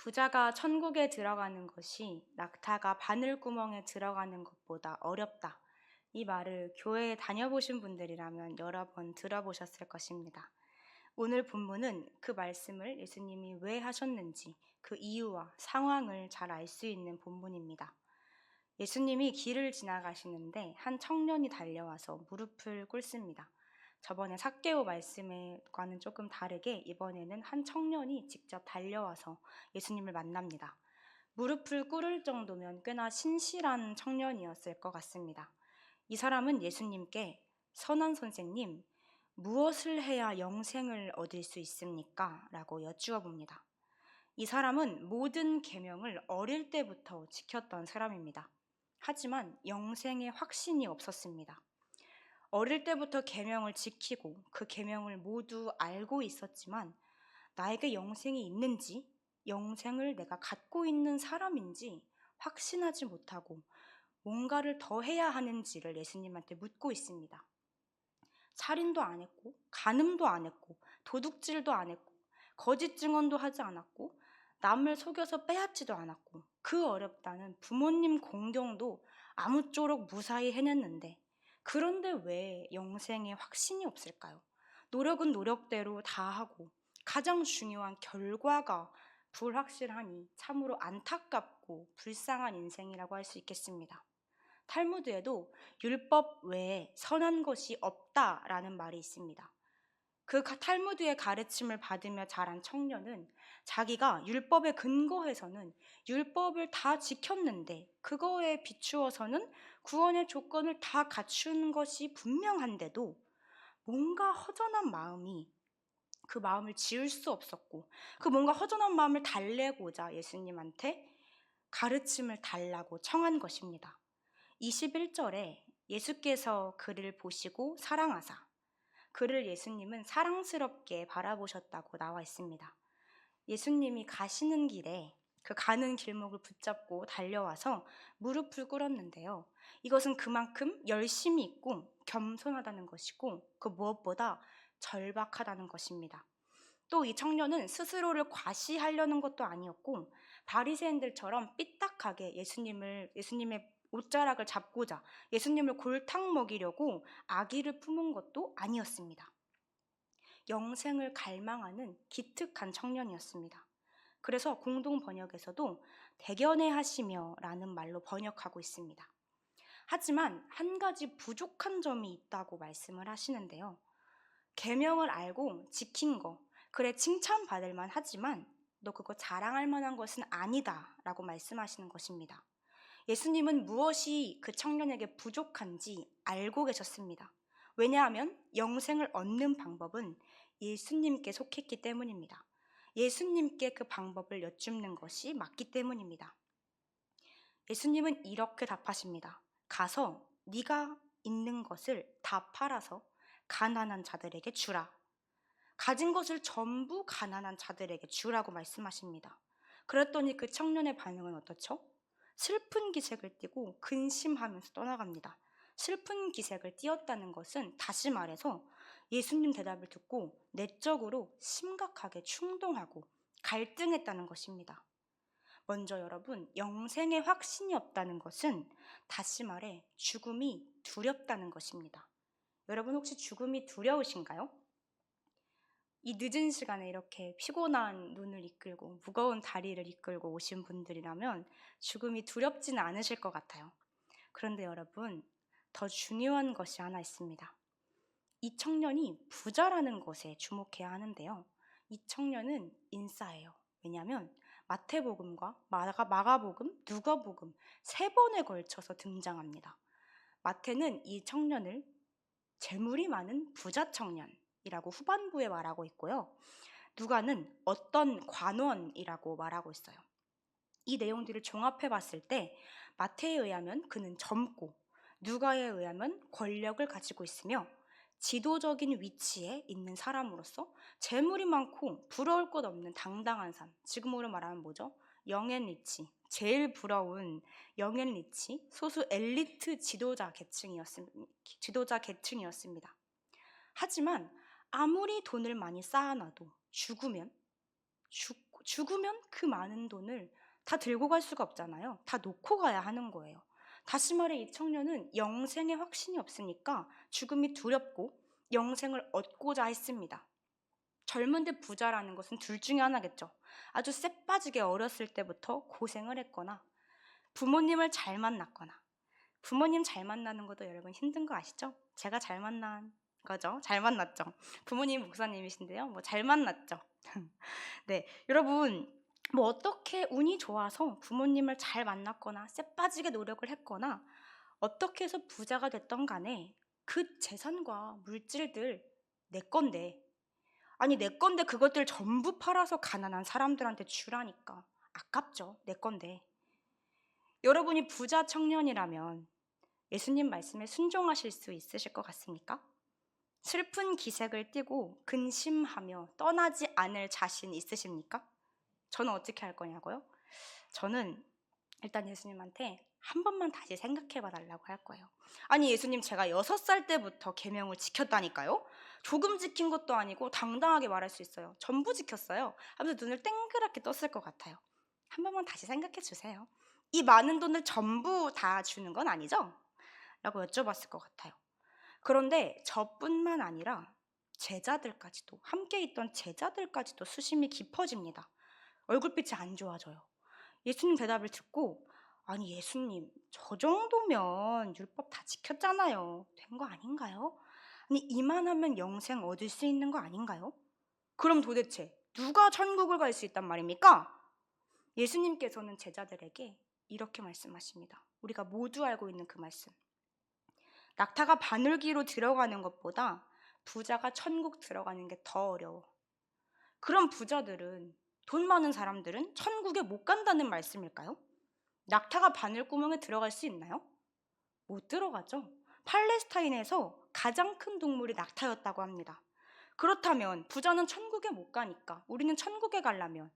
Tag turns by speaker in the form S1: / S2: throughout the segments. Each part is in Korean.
S1: 부자가 천국에 들어가는 것이 낙타가 바늘구멍에 들어가는 것보다 어렵다. 이 말을 교회에 다녀보신 분들이라면 여러 번 들어보셨을 것입니다. 오늘 본문은 그 말씀을 예수님이 왜 하셨는지 그 이유와 상황을 잘 알 수 있는 본문입니다. 예수님이 길을 지나가시는데 한 청년이 달려와서 무릎을 꿇습니다. 저번에 삭개오 말씀과는 조금 다르게 이번에는 한 청년이 직접 달려와서 예수님을 만납니다. 무릎을 꿇을 정도면 꽤나 신실한 청년이었을 것 같습니다. 이 사람은 예수님께 선한 선생님, 무엇을 해야 영생을 얻을 수 있습니까? 라고 여쭈어 봅니다. 이 사람은 모든 계명을 어릴 때부터 지켰던 사람입니다. 하지만 영생에 확신이 없었습니다. 어릴 때부터 계명을 지키고 그 계명을 모두 알고 있었지만 나에게 영생이 있는지, 영생을 내가 갖고 있는 사람인지 확신하지 못하고 뭔가를 더 해야 하는지를 예수님한테 묻고 있습니다. 살인도 안 했고, 간음도 안 했고, 도둑질도 안 했고, 거짓 증언도 하지 않았고, 남을 속여서 빼앗지도 않았고, 그 어렵다는 부모님 공경도 아무쪼록 무사히 해냈는데, 그런데 왜 영생에 확신이 없을까요? 노력은 노력대로 다 하고 가장 중요한 결과가 불확실하니 참으로 안타깝고 불쌍한 인생이라고 할 수 있겠습니다. 탈무드에도 율법 외에 선한 것이 없다라는 말이 있습니다. 그 탈무드의 가르침을 받으며 자란 청년은 자기가 율법에 근거해서는 율법을 다 지켰는데 그거에 비추어서는 구원의 조건을 다 갖춘 것이 분명한데도 뭔가 허전한 마음이 그 마음을 지울 수 없었고 그 뭔가 허전한 마음을 달래고자 예수님한테 가르침을 달라고 청한 것입니다. 21절에 예수께서 그를 보시고 사랑하사 그를 예수님은 사랑스럽게 바라보셨다고 나와 있습니다. 예수님이 가시는 길에 그 가는 길목을 붙잡고 달려와서 무릎을 꿇었는데요. 이것은 그만큼 열심히 있고 겸손하다는 것이고 그 무엇보다 절박하다는 것입니다. 또 이 청년은 스스로를 과시하려는 것도 아니었고 바리새인들처럼 삐딱하게 예수님의 옷자락을 잡고자 예수님을 골탕 먹이려고 악의를 품은 것도 아니었습니다. 영생을 갈망하는 기특한 청년이었습니다. 그래서 공동 번역에서도 대견해 하시며 라는 말로 번역하고 있습니다. 하지만 한 가지 부족한 점이 있다고 말씀을 하시는데요. 계명을 알고 지킨 거, 그래 칭찬받을 만 하지만 너 그거 자랑할 만한 것은 아니다 라고 말씀하시는 것입니다. 예수님은 무엇이 그 청년에게 부족한지 알고 계셨습니다. 왜냐하면 영생을 얻는 방법은 예수님께 속했기 때문입니다. 예수님께 그 방법을 여쭙는 것이 맞기 때문입니다. 예수님은 이렇게 답하십니다. 가서 네가 있는 것을 다 팔아서 가난한 자들에게 주라. 가진 것을 전부 가난한 자들에게 주라고 말씀하십니다. 그랬더니 그 청년의 반응은 어떻죠? 슬픈 기색을 띠고 근심하면서 떠나갑니다. 슬픈 기색을 띠었다는 것은 다시 말해서 예수님 대답을 듣고 내적으로 심각하게 충동하고 갈등했다는 것입니다. 먼저 여러분, 영생에 확신이 없다는 것은 다시 말해 죽음이 두렵다는 것입니다. 여러분 혹시 죽음이 두려우신가요? 이 늦은 시간에 이렇게 피곤한 눈을 이끌고 무거운 다리를 이끌고 오신 분들이라면 죽음이 두렵지는 않으실 것 같아요. 그런데 여러분, 더 중요한 것이 하나 있습니다. 이 청년이 부자라는 것에 주목해야 하는데요. 이 청년은 인싸예요. 왜냐하면 마태복음과 마가복음, 누가복음 3번에 걸쳐서 등장합니다. 마태는 이 청년을 재물이 많은 부자 청년이라고 후반부에 말하고 있고요. 누가는 어떤 관원이라고 말하고 있어요. 이 내용들을 종합해 봤을 때 마태에 의하면 그는 젊고 누가에 의하면 권력을 가지고 있으며 지도적인 위치에 있는 사람으로서 재물이 많고 부러울 것 없는 당당한 삶, 지금으로 말하면 뭐죠? 영앤리치, 제일 부러운 영앤리치, 소수 엘리트 지도자 계층이었습니다. 하지만 아무리 돈을 많이 쌓아놔도 죽고 죽으면 그 많은 돈을 다 들고 갈 수가 없잖아요. 다 놓고 가야 하는 거예요. 다시 말해 이 청년은 영생의 확신이 없으니까 죽음이 두렵고 영생을 얻고자 했습니다. 젊은데 부자라는 것은 둘 중에 하나겠죠. 아주 쎄빠지게 어렸을 때부터 고생을 했거나 부모님을 잘 만났거나. 부모님 잘 만나는 것도 여러분 힘든 거 아시죠? 제가 잘 만난 거죠. 잘 만났죠. 부모님 목사님이신데요. 뭐 잘 만났죠. 네, 여러분 뭐 어떻게 운이 좋아서 부모님을 잘 만났거나 쎄빠지게 노력을 했거나 어떻게 해서 부자가 됐던 간에 그 재산과 물질들 내 건데, 아니 내 건데 그것들 전부 팔아서 가난한 사람들한테 주라니까 아깝죠. 내 건데. 여러분이 부자 청년이라면 예수님 말씀에 순종하실 수 있으실 것 같습니까? 슬픈 기색을 띠고 근심하며 떠나지 않을 자신 있으십니까? 저는 어떻게 할 거냐고요? 저는 일단 예수님한테 한 번만 다시 생각해 봐달라고 할 거예요. 아니 예수님, 제가 6살 때부터 계명을 지켰다니까요? 조금 지킨 것도 아니고 당당하게 말할 수 있어요. 전부 지켰어요. 하면서 눈을 땡그랗게 떴을 것 같아요. 한 번만 다시 생각해 주세요. 이 많은 돈을 전부 다 주는 건 아니죠? 라고 여쭤봤을 것 같아요. 그런데 저뿐만 아니라 제자들까지도, 함께 있던 제자들까지도 수심이 깊어집니다. 얼굴빛이 안 좋아져요. 예수님 대답을 듣고, 아니 예수님, 저 정도면 율법 다 지켰잖아요. 된 거 아닌가요? 아니 이만하면 영생 얻을 수 있는 거 아닌가요? 그럼 도대체 누가 천국을 갈 수 있단 말입니까? 예수님께서는 제자들에게 이렇게 말씀하십니다. 우리가 모두 알고 있는 그 말씀. 낙타가 바늘귀로 들어가는 것보다 부자가 천국 들어가는 게 더 어려워. 그럼 부자들은, 돈 많은 사람들은 천국에 못 간다는 말씀일까요? 낙타가 바늘구멍에 들어갈 수 있나요? 못 들어가죠. 팔레스타인에서 가장 큰 동물이 낙타였다고 합니다. 그렇다면 부자는 천국에 못 가니까 우리는 천국에 가려면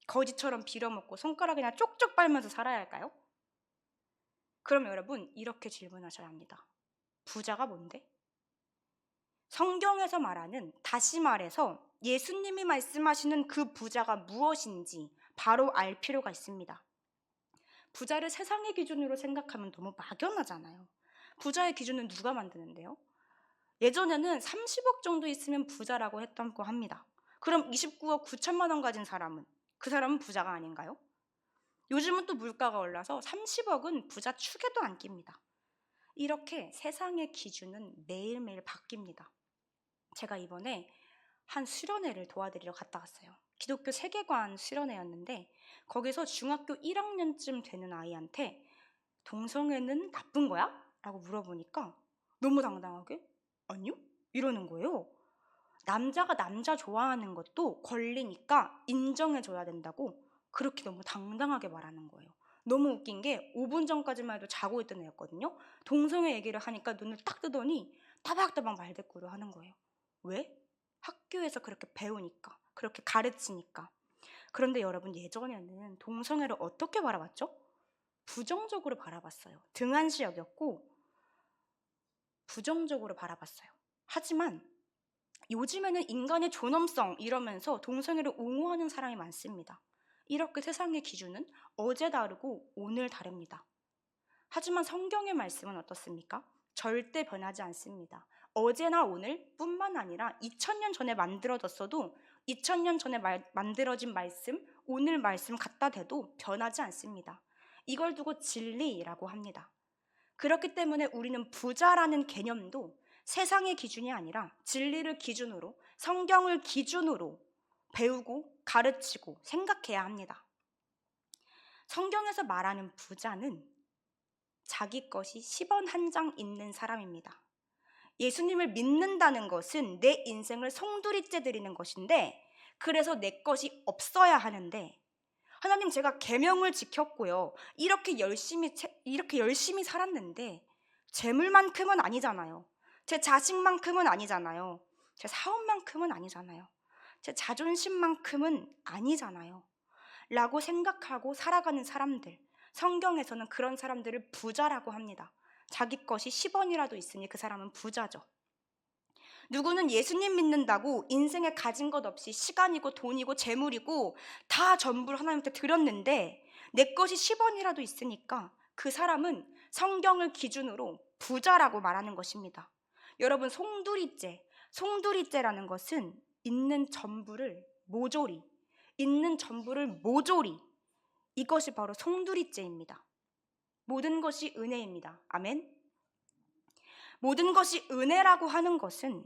S1: 거지처럼 빌어먹고 손가락이나 쪽쪽 빨면서 살아야 할까요? 그럼 여러분 이렇게 질문하셔야 합니다. 부자가 뭔데? 성경에서 말하는, 다시 말해서 예수님이 말씀하시는 그 부자가 무엇인지 바로 알 필요가 있습니다. 부자를 세상의 기준으로 생각하면 너무 막연하잖아요. 부자의 기준은 누가 만드는데요? 예전에는 30억 정도 있으면 부자라고 했다고 합니다. 그럼 29억 9천만 원 가진 사람은, 그 사람은 부자가 아닌가요? 요즘은 또 물가가 올라서 30억은 부자 축에도 안 낍니다. 이렇게 세상의 기준은 매일매일 바뀝니다. 제가 이번에 한 수련회를 도와드리러 갔다 왔어요. 기독교 세계관 수련회였는데 거기서 중학교 1학년쯤 되는 아이한테 동성애는 나쁜 거야? 라고 물어보니까 너무 당당하게 아니요? 이러는 거예요. 남자가 남자 좋아하는 것도 권리니까 인정해줘야 된다고 그렇게 너무 당당하게 말하는 거예요. 너무 웃긴 게 5분 전까지만 해도 자고 있던 애였거든요. 동성애 얘기를 하니까 눈을 딱 뜨더니 따박따박 말대꾸를 하는 거예요. 왜? 학교에서 그렇게 배우니까, 그렇게 가르치니까. 그런데 여러분, 예전에는 동성애를 어떻게 바라봤죠? 부정적으로 바라봤어요. 등한시 여겼고 부정적으로 바라봤어요. 하지만 요즘에는 인간의 존엄성 이러면서 동성애를 옹호하는 사람이 많습니다. 이렇게 세상의 기준은 어제 다르고 오늘 다릅니다. 하지만 성경의 말씀은 어떻습니까? 절대 변하지 않습니다. 어제나 오늘뿐만 아니라 2000년 전에 만들어졌어도 2000년 전에 만들어진 말씀, 오늘 말씀 갖다 대도 변하지 않습니다. 이걸 두고 진리라고 합니다. 그렇기 때문에 우리는 부자라는 개념도 세상의 기준이 아니라 진리를 기준으로, 성경을 기준으로 배우고 가르치고 생각해야 합니다. 성경에서 말하는 부자는 자기 것이 10원 한 장 있는 사람입니다. 예수님을 믿는다는 것은 내 인생을 송두리째 드리는 것인데, 그래서 내 것이 없어야 하는데, 하나님 제가 계명을 지켰고요, 이렇게 열심히 살았는데 재물만큼은 아니잖아요. 제 자식만큼은 아니잖아요. 제 사업만큼은 아니잖아요. 제 자존심만큼은 아니잖아요. 라고 생각하고 살아가는 사람들, 성경에서는 그런 사람들을 부자라고 합니다. 자기 것이 10원이라도 있으니 그 사람은 부자죠. 누구는 예수님 믿는다고 인생에 가진 것 없이 시간이고 돈이고 재물이고 다 전부를 하나님한테 드렸는데 내 것이 10원이라도 있으니까 그 사람은 성경을 기준으로 부자라고 말하는 것입니다. 여러분, 송두리째라는 것은 있는 전부를 모조리, 이것이 바로 송두리째입니다. 모든 것이 은혜입니다. 아멘. 모든 것이 은혜라고 하는 것은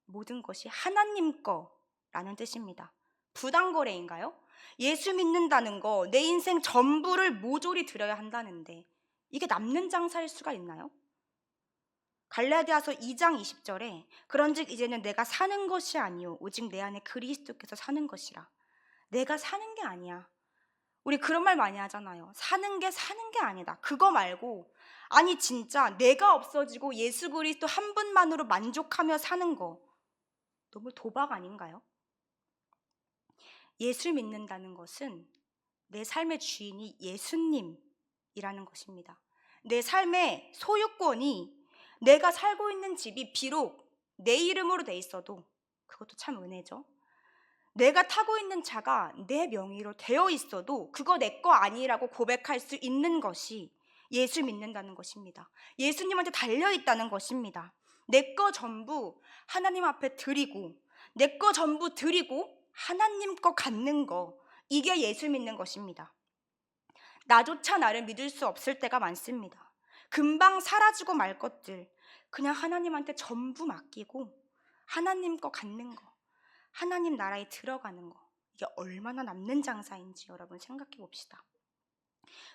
S1: 모든 것이 하나님 거라는 뜻입니다. 부당거래인가요? 예수 믿는다는 거, 내 인생 전부를 모조리 드려야 한다는데 이게 남는 장사일 수가 있나요? 갈라디아서 2장 20절에 그런즉 이제는 내가 사는 것이 아니요 오직 내 안에 그리스도께서 사는 것이라. 내가 사는 게 아니야. 우리 그런 말 많이 하잖아요. 사는 게 아니다. 그거 말고, 아니 진짜 내가 없어지고 예수 그리스도 한 분만으로 만족하며 사는 거 너무 도박 아닌가요? 예수 믿는다는 것은 내 삶의 주인이 예수님이라는 것입니다. 내 삶의 소유권이, 내가 살고 있는 집이 비록 내 이름으로 돼 있어도 그것도 참 은혜죠. 내가 타고 있는 차가 내 명의로 되어 있어도 그거 내 거 아니라고 고백할 수 있는 것이 예수 믿는다는 것입니다. 예수님한테 달려있다는 것입니다. 내 거 전부 하나님 앞에 드리고, 내 거 전부 드리고 하나님 거 갖는 거, 이게 예수 믿는 것입니다. 나조차 나를 믿을 수 없을 때가 많습니다. 금방 사라지고 말 것들 그냥 하나님한테 전부 맡기고 하나님 거 갖는 거, 하나님 나라에 들어가는 거, 이게 얼마나 남는 장사인지 여러분 생각해 봅시다.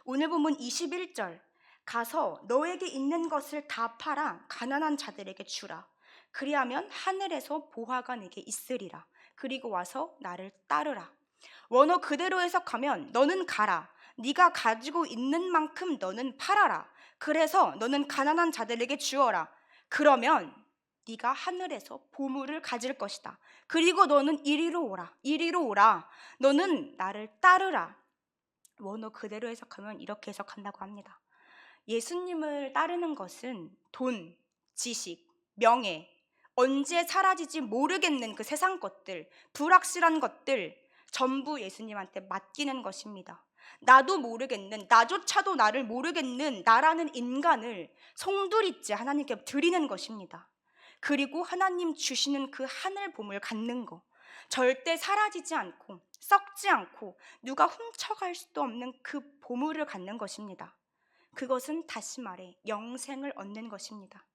S1: 오늘 본문 21절, 가서 너에게 있는 것을 다 팔아 가난한 자들에게 주라. 그리하면 하늘에서 보화가 내게 있으리라. 그리고 와서 나를 따르라. 원어 그대로 해석하면 너는 가라. 네가 가지고 있는 만큼 너는 팔아라. 그래서 너는 가난한 자들에게 주어라. 그러면 네가 하늘에서 보물을 가질 것이다. 그리고 너는 이리로 오라. 너는 나를 따르라. 원어 그대로 해석하면 이렇게 해석한다고 합니다. 예수님을 따르는 것은 돈, 지식, 명예, 언제 사라질지 모르겠는 그 세상 것들, 불확실한 것들 전부 예수님한테 맡기는 것입니다. 나도 모르겠는, 나조차도 나를 모르겠는 나라는 인간을 송두리째 하나님께 드리는 것입니다. 그리고 하나님 주시는 그 하늘 보물 갖는 거, 절대 사라지지 않고 썩지 않고 누가 훔쳐갈 수도 없는 그 보물을 갖는 것입니다. 그것은 다시 말해 영생을 얻는 것입니다.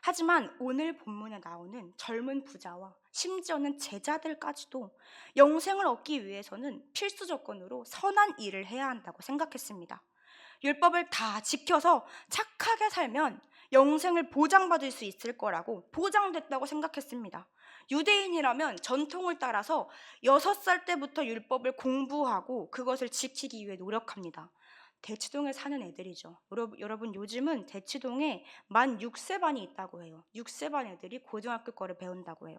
S1: 하지만 오늘 본문에 나오는 젊은 부자와 심지어는 제자들까지도 영생을 얻기 위해서는 필수 조건으로 선한 일을 해야 한다고 생각했습니다. 율법을 다 지켜서 착하게 살면 영생을 보장받을 수 있을 거라고, 보장됐다고 생각했습니다. 유대인이라면 전통을 따라서 6살 때부터 율법을 공부하고 그것을 지키기 위해 노력합니다. 대치동에 사는 애들이죠. 여러분 요즘은 대치동에 만 6세반이 있다고 해요. 6세반 애들이 고등학교 거를 배운다고 해요.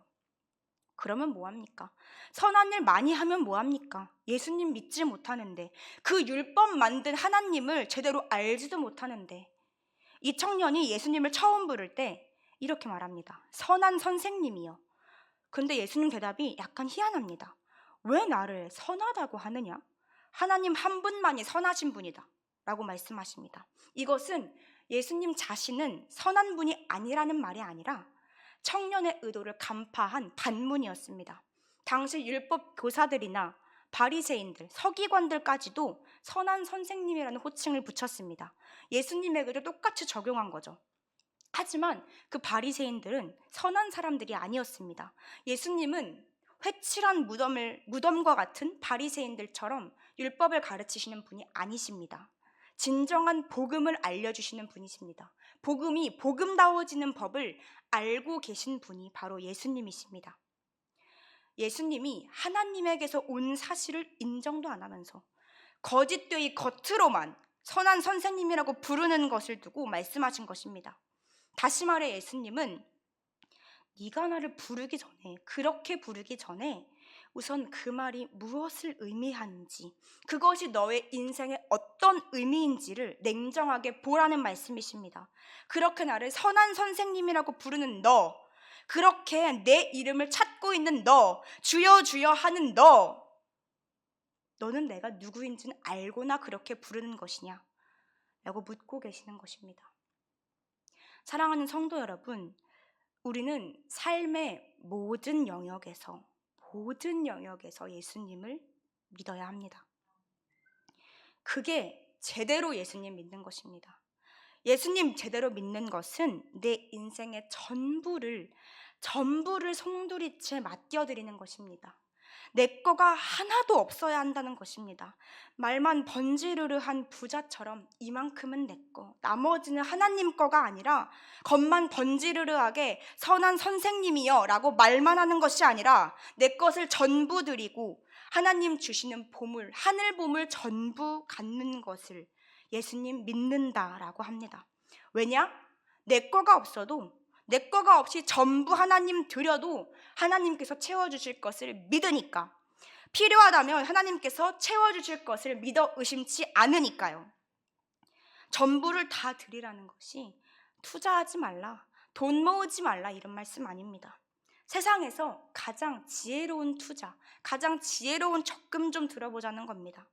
S1: 그러면 뭐합니까? 선한 일 많이 하면 뭐합니까? 예수님 믿지 못하는데, 그 율법 만든 하나님을 제대로 알지도 못하는데. 이 청년이 예수님을 처음 부를 때 이렇게 말합니다. 선한 선생님이요. 근데 예수님 대답이 약간 희한합니다. 왜 나를 선하다고 하느냐? 하나님 한 분만이 선하신 분이다 라고 말씀하십니다. 이것은 예수님 자신은 선한 분이 아니라는 말이 아니라 청년의 의도를 간파한 반문이었습니다. 당시 율법 교사들이나 바리새인들, 서기관들까지도 선한 선생님이라는 호칭을 붙였습니다. 예수님에게도 똑같이 적용한 거죠. 하지만 그 바리새인들은 선한 사람들이 아니었습니다. 예수님은 회칠한 무덤과 같은 바리새인들처럼 율법을 가르치시는 분이 아니십니다. 진정한 복음을 알려주시는 분이십니다. 복음이 복음다워지는 법을 알고 계신 분이 바로 예수님이십니다. 예수님이 하나님에게서 온 사실을 인정도 안 하면서 거짓되이 겉으로만 선한 선생님이라고 부르는 것을 두고 말씀하신 것입니다. 다시 말해 예수님은 네가 나를 그렇게 부르기 전에 우선 그 말이 무엇을 의미하는지, 그것이 너의 인생에 어떤 의미인지를 냉정하게 보라는 말씀이십니다. 그렇게 나를 선한 선생님이라고 부르는 너, 그렇게 내 이름을 찾고 있는 너, 주여 주여 하는 너는 내가 누구인지는 알고나 그렇게 부르는 것이냐? 라고 묻고 계시는 것입니다. 사랑하는 성도 여러분, 우리는 삶의 모든 영역에서 예수님을 믿어야 합니다. 그게 제대로 예수님 믿는 것입니다. 예수님 제대로 믿는 것은 내 인생의 전부를 송두리째 맡겨드리는 것입니다. 내 거가 하나도 없어야 한다는 것입니다. 말만 번지르르한 부자처럼 이만큼은 내 거, 나머지는 하나님 거가 아니라 겉만 번지르르하게 선한 선생님이여 라고 말만 하는 것이 아니라 내 것을 전부 드리고 하나님 주시는 보물, 하늘 보물 전부 갖는 것을 예수님 믿는다라고 합니다. 왜냐? 내 거가 없어도, 내 거가 없이 전부 하나님 드려도 하나님께서 채워주실 것을 믿으니까, 필요하다면 하나님께서 채워주실 것을 믿어 의심치 않으니까요. 전부를 다 드리라는 것이 투자하지 말라, 돈 모으지 말라 이런 말씀 아닙니다. 세상에서 가장 지혜로운 투자, 가장 지혜로운 적금 좀 들어보자는 겁니다.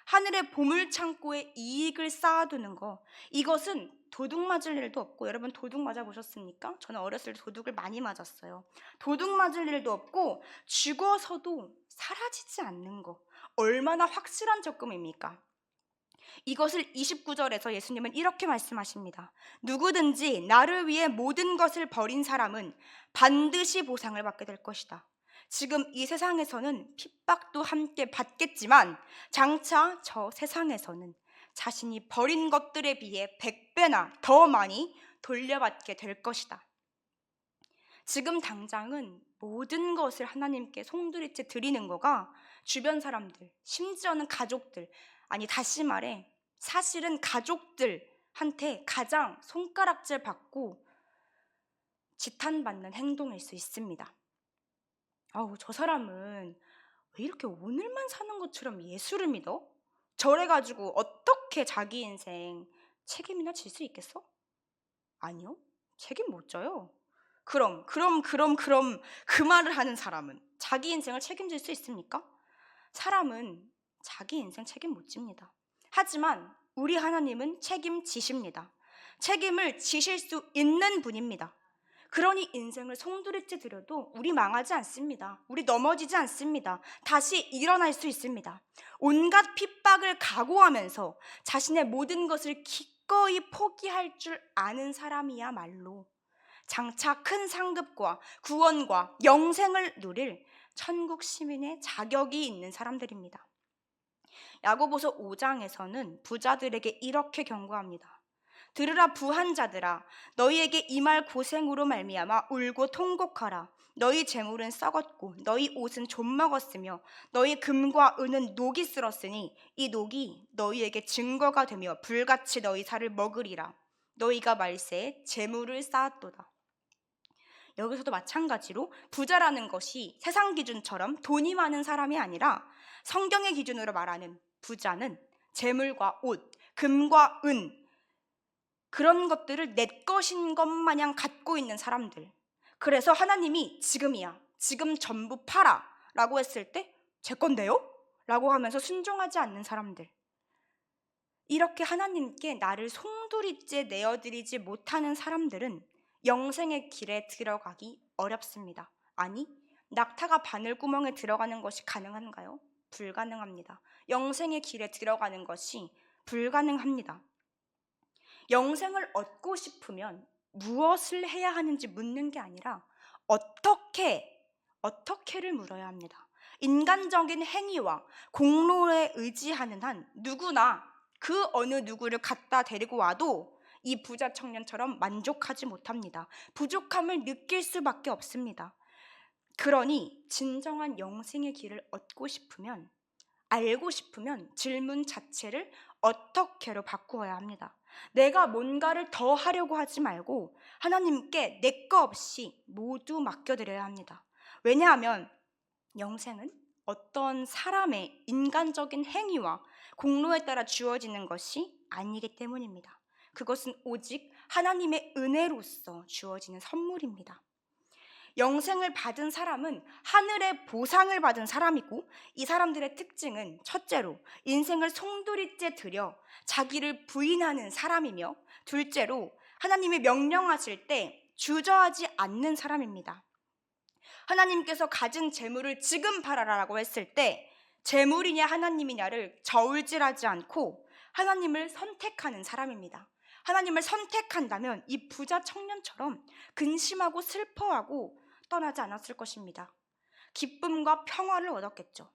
S1: 하늘의 보물창고에 이익을 쌓아두는 거, 이것은 도둑 맞을 일도 없고, 여러분 도둑 맞아보셨습니까? 저는 어렸을 때 도둑을 많이 맞았어요. 도둑 맞을 일도 없고 죽어서도 사라지지 않는 거, 얼마나 확실한 적금입니까? 이것을 29절에서 예수님은 이렇게 말씀하십니다. 누구든지 나를 위해 모든 것을 버린 사람은 반드시 보상을 받게 될 것이다. 지금 이 세상에서는 핍박도 함께 받겠지만 장차 저 세상에서는 자신이 버린 것들에 비해 100배나 더 많이 돌려받게 될 것이다. 지금 당장은 모든 것을 하나님께 송두리째 드리는 거가 주변 사람들, 심지어는 가족들, 아니 다시 말해 사실은 가족들한테 가장 손가락질 받고 지탄받는 행동일 수 있습니다. 저 사람은 왜 이렇게 오늘만 사는 것처럼 예수를 믿어? 저래가지고 어떻게 자기 인생 책임이나 질 수 있겠어? 아니요, 책임 못 져요. 그럼 그 말을 하는 사람은 자기 인생을 책임질 수 있습니까? 사람은 자기 인생 책임 못 집니다. 하지만 우리 하나님은 책임지십니다. 책임을 지실 수 있는 분입니다. 그러니 인생을 송두리째 드려도 우리 망하지 않습니다. 우리 넘어지지 않습니다. 다시 일어날 수 있습니다. 온갖 핍박을 각오하면서 자신의 모든 것을 기꺼이 포기할 줄 아는 사람이야말로 장차 큰 상급과 구원과 영생을 누릴 천국 시민의 자격이 있는 사람들입니다. 야고보서 5장에서는 부자들에게 이렇게 경고합니다. 들으라 부한자들아, 너희에게 임할 고생으로 말미암아 울고 통곡하라. 너희 재물은 썩었고 너희 옷은 좀먹었으며 너희 금과 은은 녹이 쓸었으니 이 녹이 너희에게 증거가 되며 불같이 너희 살을 먹으리라. 너희가 말세에 재물을 쌓았도다. 여기서도 마찬가지로 부자라는 것이 세상 기준처럼 돈이 많은 사람이 아니라 성경의 기준으로 말하는 부자는 재물과 옷, 금과 은, 그런 것들을 내 것인 것 마냥 갖고 있는 사람들. 그래서 하나님이 지금이야, 지금 전부 팔아 라고 했을 때 제 건데요? 라고 하면서 순종하지 않는 사람들. 이렇게 하나님께 나를 송두리째 내어드리지 못하는 사람들은 영생의 길에 들어가기 어렵습니다. 아니, 낙타가 바늘구멍에 들어가는 것이 가능한가요? 불가능합니다. 영생의 길에 들어가는 것이 불가능합니다. 영생을 얻고 싶으면 무엇을 해야 하는지 묻는 게 아니라 어떻게를 물어야 합니다. 인간적인 행위와 공로에 의지하는 한 누구나 그 어느 누구를 갖다 데리고 와도 이 부자 청년처럼 만족하지 못합니다. 부족함을 느낄 수밖에 없습니다. 그러니 진정한 영생의 길을 얻고 싶으면, 알고 싶으면 질문 자체를 어떻게로 바꾸어야 합니다. 내가 뭔가를 더 하려고 하지 말고 하나님께 내 거 없이 모두 맡겨드려야 합니다. 왜냐하면 영생은 어떤 사람의 인간적인 행위와 공로에 따라 주어지는 것이 아니기 때문입니다. 그것은 오직 하나님의 은혜로서 주어지는 선물입니다. 영생을 받은 사람은 하늘의 보상을 받은 사람이고, 이 사람들의 특징은 첫째로 인생을 송두리째 들여 자기를 부인하는 사람이며, 둘째로 하나님이 명령하실 때 주저하지 않는 사람입니다. 하나님께서 가진 재물을 지금 팔아라라고 했을 때 재물이냐 하나님이냐를 저울질하지 않고 하나님을 선택하는 사람입니다. 하나님을 선택한다면 이 부자 청년처럼 근심하고 슬퍼하고 떠나지 않았을 것입니다. 기쁨과 평화를 얻었겠죠.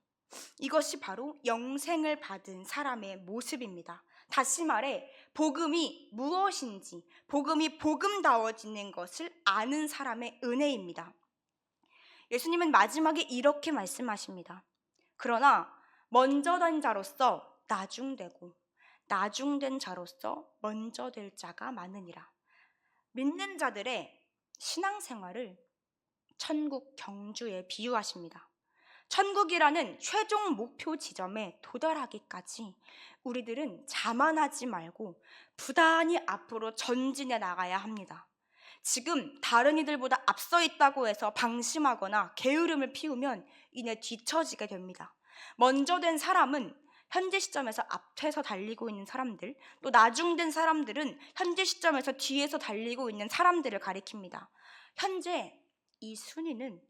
S1: 이것이 바로 영생을 받은 사람의 모습입니다. 다시 말해 복음이 무엇인지, 복음이 복음다워지는 것을 아는 사람의 은혜입니다. 예수님은 마지막에 이렇게 말씀하십니다. 그러나 먼저 된 자로서 나중되고 나중된 자로서 먼저 될 자가 많으니라. 믿는 자들의 신앙생활을 천국 경주에 비유하십니다. 천국이라는 최종 목표 지점에 도달하기까지 우리들은 자만하지 말고 부단히 앞으로 전진해 나가야 합니다. 지금 다른 이들보다 앞서 있다고 해서 방심하거나 게으름을 피우면 이내 뒤처지게 됩니다. 먼저 된 사람은 현재 시점에서 앞에서 달리고 있는 사람들, 또 나중된 사람들은 현재 시점에서 뒤에서 달리고 있는 사람들을 가리킵니다. 현재 이 순위는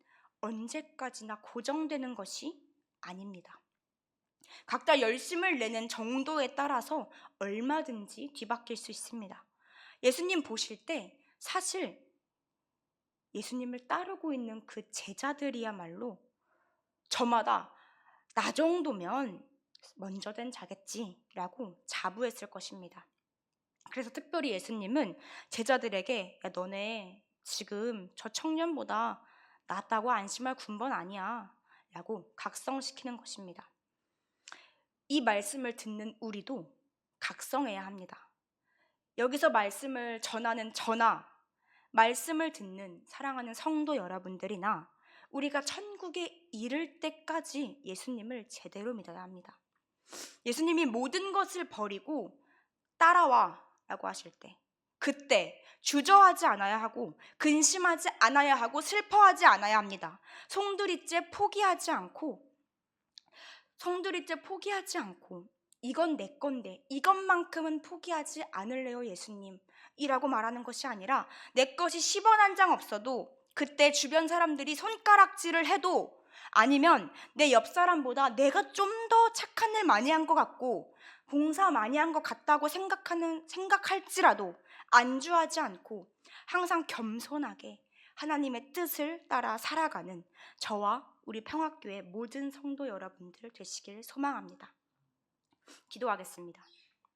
S1: 언제까지나 고정되는 것이 아닙니다. 각자 열심을 내는 정도에 따라서 얼마든지 뒤바뀔 수 있습니다. 예수님 보실 때 사실 예수님을 따르고 있는 그 제자들이야말로 저마다 나 정도면 먼저 된 자겠지라고 자부했을 것입니다. 그래서 특별히 예수님은 제자들에게 야, 너네 지금 저 청년보다 낫다고 안심할 군번 아니야 라고 각성시키는 것입니다. 이 말씀을 듣는 우리도 각성해야 합니다. 여기서 말씀을 전하는 저나 말씀을 듣는 사랑하는 성도 여러분들이나 우리가 천국에 이를 때까지 예수님을 제대로 믿어야 합니다. 예수님이 모든 것을 버리고 따라와 라고 하실 때 그때 주저하지 않아야 하고 근심하지 않아야 하고 슬퍼하지 않아야 합니다. 송두리째 포기하지 않고 이건 내 건데 이것만큼은 포기하지 않을래요 예수님 이라고 말하는 것이 아니라 내 것이 10원 한 장 없어도 그때 주변 사람들이 손가락질을 해도 아니면 내 옆 사람보다 내가 좀 더 착한 일 많이 한 것 같고 봉사 많이 한 것 같다고 생각할지라도 안주하지 않고 항상 겸손하게 하나님의 뜻을 따라 살아가는 저와 우리 평화교회 모든 성도 여러분들 되시길 소망합니다. 기도하겠습니다.